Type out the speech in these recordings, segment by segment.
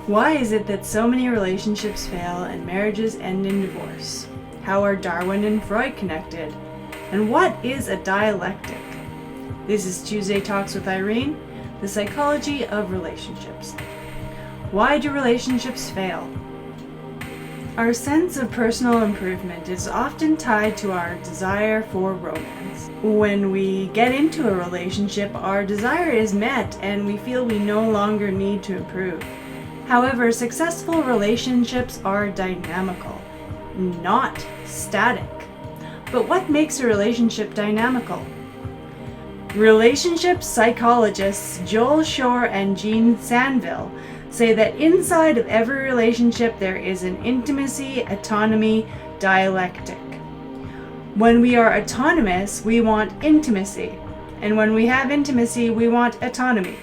Why is it that so many relationships fail and marriages end in divorce? How are Darwin and Freud connected? And what is a dialectic? This is Tuesday Talks with Irene, the psychology of relationships. Why do relationships fail? Our sense of personal improvement is often tied to our desire for romance. When we get into a relationship, our desire is met and we feel we no longer need to improve. However, successful relationships are dynamical, not static. But what makes a relationship dynamical? Relationship psychologists Joel Shore and Jean Sanville say that inside of every relationship there is an intimacy, autonomy, dialectic. When we are autonomous, we want intimacy, and when we have intimacy, we want autonomy.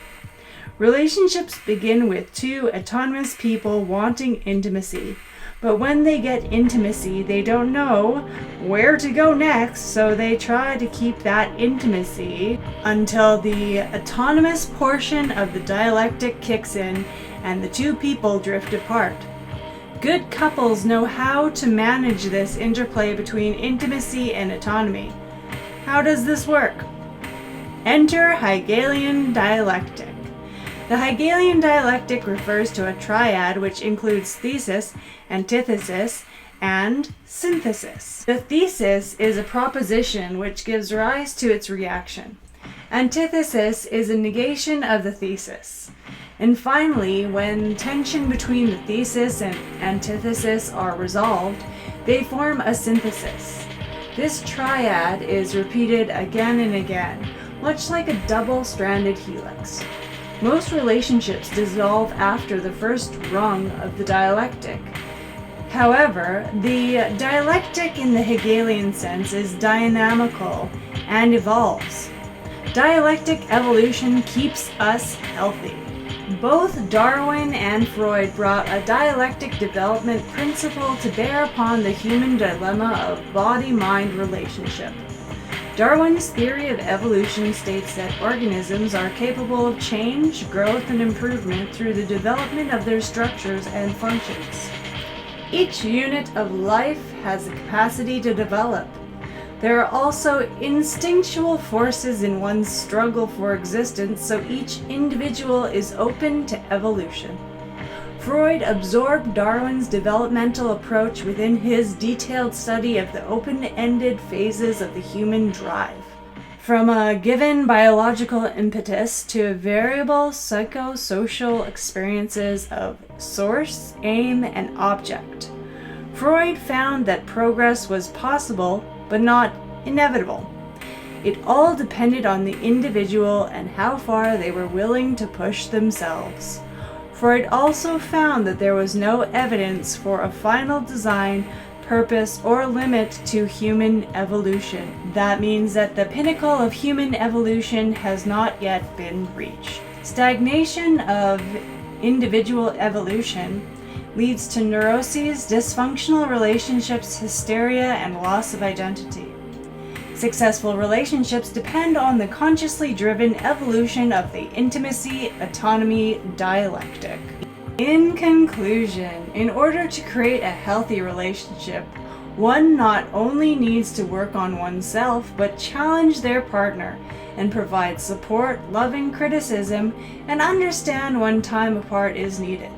Relationships begin with two autonomous people wanting intimacy, but when they get intimacy, they don't know where to go next, so they try to keep that intimacy until the autonomous portion of the dialectic kicks in and the two people drift apart. Good couples know how to manage this interplay between intimacy and autonomy. How does this work? Enter Hegelian dialectic. The Hegelian dialectic refers to a triad which includes thesis, antithesis, and synthesis. The thesis is a proposition which gives rise to its reaction. Antithesis is a negation of the thesis. And finally, when tension between the thesis and antithesis are resolved, they form a synthesis. This triad is repeated again and again, much like a double-stranded helix. Most relationships dissolve after the first rung of the dialectic. However, the dialectic in the Hegelian sense is dynamical and evolves. Dialectic evolution keeps us healthy. Both Darwin and Freud brought a dialectic development principle to bear upon the human dilemma of body-mind relationship. Darwin's theory of evolution states that organisms are capable of change, growth, and improvement through the development of their structures and functions. Each unit of life has the capacity to develop. There are also instinctual forces in one's struggle for existence, so each individual is open to evolution. Freud absorbed Darwin's developmental approach within his detailed study of the open-ended phases of the human drive. From a given biological impetus to variable psychosocial experiences of source, aim, and object. Freud found that progress was possible, but not inevitable. It all depended on the individual and how far they were willing to push themselves. Freud also found that there was no evidence for a final design, purpose, or limit to human evolution. That means that the pinnacle of human evolution has not yet been reached. Stagnation of individual evolution leads to neuroses, dysfunctional relationships, hysteria, and loss of identity. Successful relationships depend on the consciously driven evolution of the intimacy, autonomy, dialectic. In conclusion, in order to create a healthy relationship, one not only needs to work on oneself, but challenge their partner and provide support, loving criticism, and understand when time apart is needed.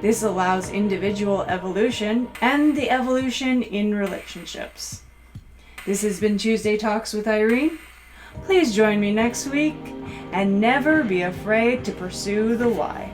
This allows individual evolution and the evolution in relationships. This has been Tuesday Talks with Irene. Please join me next week and never be afraid to pursue the why.